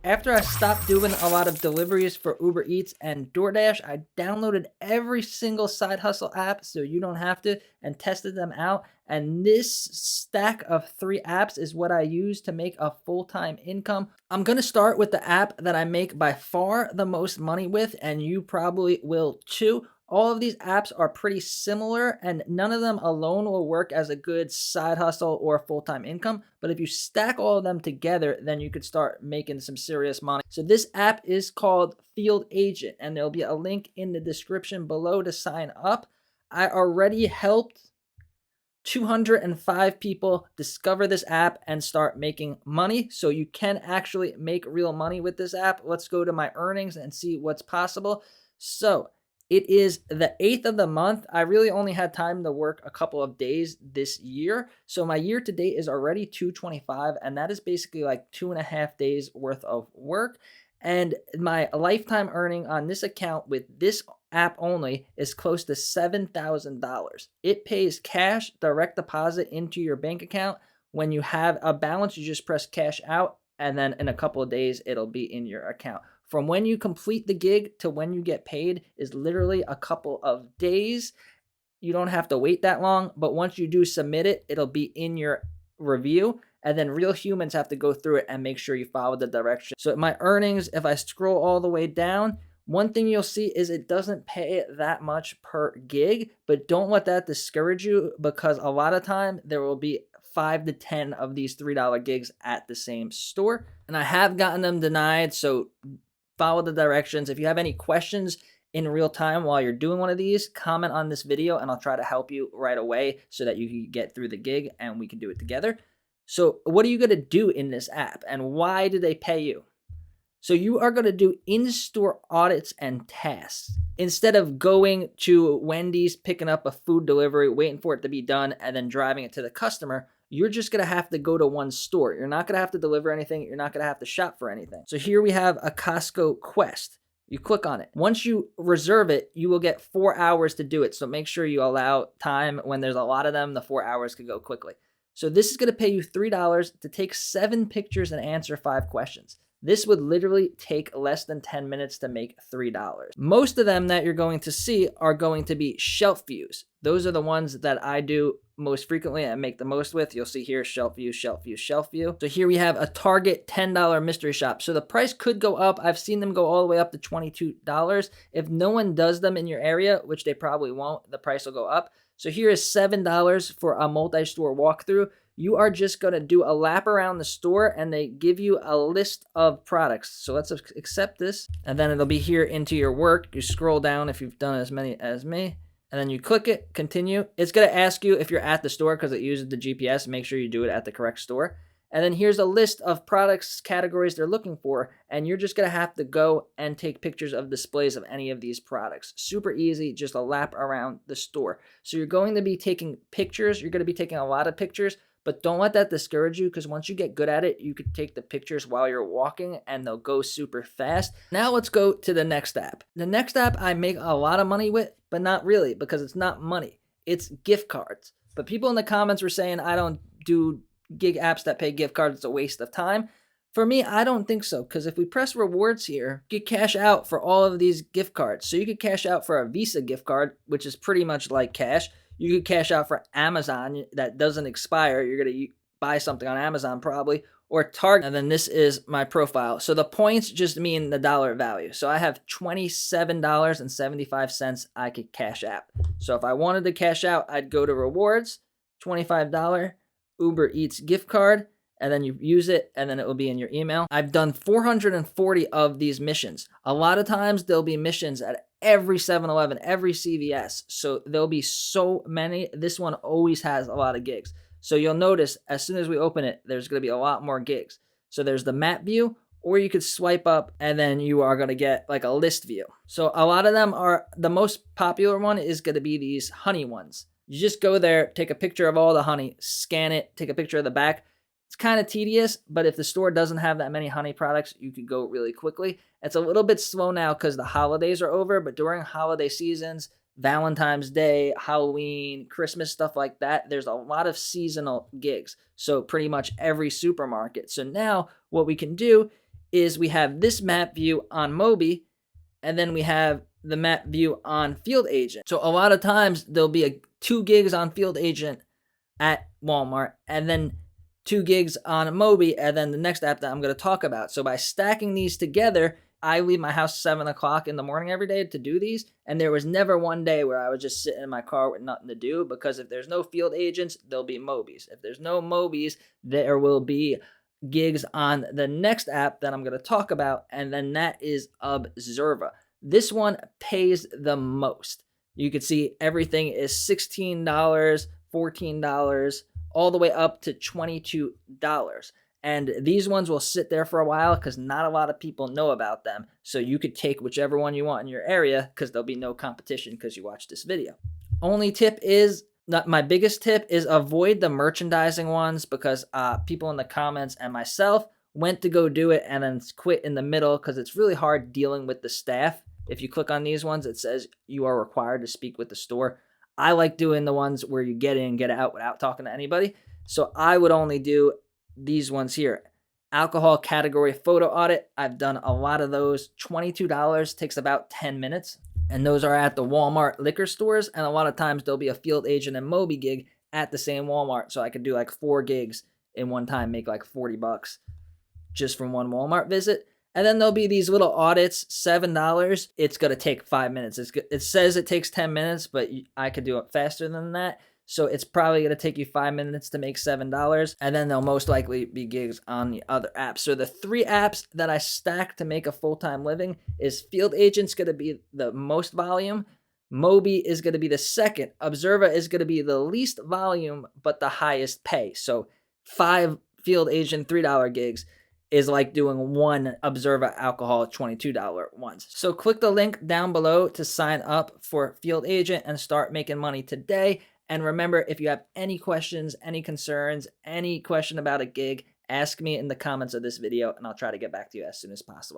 After I stopped doing a lot of deliveries for Uber Eats and DoorDash, I downloaded every single side hustle app so you don't have to and tested them out. And this stack of 3 apps is what I use to make a full-time income. I'm going to start with the app that I make by far the most money with, and you probably will too. All of these apps are pretty similar, and none of them alone will work as a good side hustle or full-time income. But if you stack all of them together, then you could start making some serious money. So this app is called Field Agent, and there'll be a link in the description below to sign up. I already helped 205 people discover this app and start making money. So you can actually make real money with this app. Let's go to my earnings and see what's possible. So it is the 8th of the month. I really only had time to work a couple of days this year. So my year to date is already 225, and that is basically like 2.5 days worth of work. And my lifetime earning on this account with this app only is close to $7,000. It pays cash direct deposit into your bank account. When you have a balance, you just press cash out, and then in a couple of days, it'll be in your account. From when you complete the gig to when you get paid is literally a couple of days. You don't have to wait that long, but once you do submit it, it'll be in your review. And then real humans have to go through it and make sure you follow the directions. So my earnings, if I scroll all the way down, one thing you'll see is it doesn't pay that much per gig, but don't let that discourage you, because a lot of time there will be 5 to 10 of these $3 gigs at the same store. And I have gotten them denied, so follow the directions. If you have any questions in real time while you're doing one of these, comment on this video and I'll try to help you right away so that you can get through the gig and we can do it together. So what are you going to do in this app and why do they pay you? So you are going to do in-store audits and tasks. Instead of going to Wendy's, picking up a food delivery, waiting for it to be done, and then driving it to the customer, you're just going to have to go to one store. You're not going to have to deliver anything. You're not going to have to shop for anything. So here we have a Costco Quest. You click on it. Once you reserve it, you will get 4 hours to do it. So make sure you allow time. When there's a lot of them, the 4 hours could go quickly. So this is going to pay you $3 to take 7 pictures and answer 5 questions. This would literally take less than 10 minutes to make $3. Most of them that you're going to see are going to be shelf views. Those are the ones that I do most frequently and make the most with. You'll see here, shelf view, shelf view, shelf view. So here we have a Target $10 mystery shop. So the price could go up. I've seen them go all the way up to $22. If no one does them in your area, which they probably won't, the price will go up. So here is $7 for a multi-store walkthrough. You are just going to do a lap around the store and they give you a list of products. So let's accept this, and then it'll be here into your work. You scroll down if you've done as many as me, and then you click it, continue. It's going to ask you if you're at the store because it uses the GPS. Make sure you do it at the correct store. And then here's a list of products, categories they're looking for, and you're just going to have to go and take pictures of displays of any of these products. Super easy, just a lap around the store. So you're going to be taking pictures. You're going to be taking a lot of pictures, but don't let that discourage you, because once you get good at it, you can take the pictures while you're walking and they'll go super fast. Now let's go to the next app. The next app I make a lot of money with, but not really, because it's not money. It's gift cards. But people in the comments were saying I don't do gig apps that pay gift cards. It's a waste of time. For me, I don't think so, because if we press rewards here, you can cash out for all of these gift cards. So you could cash out for a Visa gift card, which is pretty much like cash. You could cash out for Amazon that doesn't expire. You're going to buy something on Amazon probably, or Target. And then this is my profile. So the points just mean the dollar value. So I have $27.75 I could cash out. So if I wanted to cash out, I'd go to rewards, $25 Uber Eats gift card, and then you use it, and then it will be in your email. I've done 440 of these missions. A lot of times there'll be missions at every 7-Eleven, every CVS. So there'll be so many. This one always has a lot of gigs. So you'll notice as soon as we open it, there's going to be a lot more gigs. So there's the map view, or you could swipe up and then you are going to get like a list view. So a lot of them are, the most popular one is going to be these honey ones. You just go there, take a picture of all the honey, scan it, take a picture of the back. It's kind of tedious, but if the store doesn't have that many honey products, you could go really quickly. It's a little bit slow now because the holidays are over, but during holiday seasons, Valentine's Day, Halloween, Christmas, stuff like that, there's a lot of seasonal gigs. So pretty much every supermarket. So now what we can do is we have this map view on Mobi, and then we have the map view on Field Agent. So a lot of times there'll be 2 gigs on Field Agent at Walmart, and then 2 gigs on Mobi, and then the next app that I'm going to talk about. So by stacking these together, I leave my house 7 o'clock in the morning every day to do these, and there was never one day where I was just sitting in my car with nothing to do, because if there's no Field Agents, there'll be Mobis. If there's no Mobis, there will be gigs on the next app that I'm going to talk about, and then that is Observa. This one pays the most. You can see everything is $16, $14, all the way up to $22. And these ones will sit there for a while because not a lot of people know about them. So you could take whichever one you want in your area because there'll be no competition because you watched this video. Only tip is, my biggest tip is avoid the merchandising ones, because people in the comments and myself went to go do it and then quit in the middle because it's really hard dealing with the staff. If you click on these ones, it says you are required to speak with the store. I like doing the ones where you get in and get out without talking to anybody. So I would only do these ones here. Alcohol category photo audit. I've done a lot of those. $22, takes about 10 minutes. And those are at the Walmart liquor stores. And a lot of times there'll be a Field Agent and Mobi gig at the same Walmart. So I could do like 4 gigs in one time, make like $40 just from one Walmart visit. And then there'll be these little audits, $7. It's going to take 5 minutes. It says it takes 10 minutes, but I could do it faster than that. So it's probably going to take you 5 minutes to make $7. And then there'll most likely be gigs on the other apps. So the 3 apps that I stack to make a full-time living is Field Agent's going to be the most volume. Mobi is going to be the second. Observa is going to be the least volume, but the highest pay. So 5 Field Agent $3 gigs is like doing 1 Observa alcohol $22 ones. So click the link down below to sign up for Field Agent and start making money today. And remember, if you have any questions, any concerns, any question about a gig, ask me in the comments of this video, and I'll try to get back to you as soon as possible.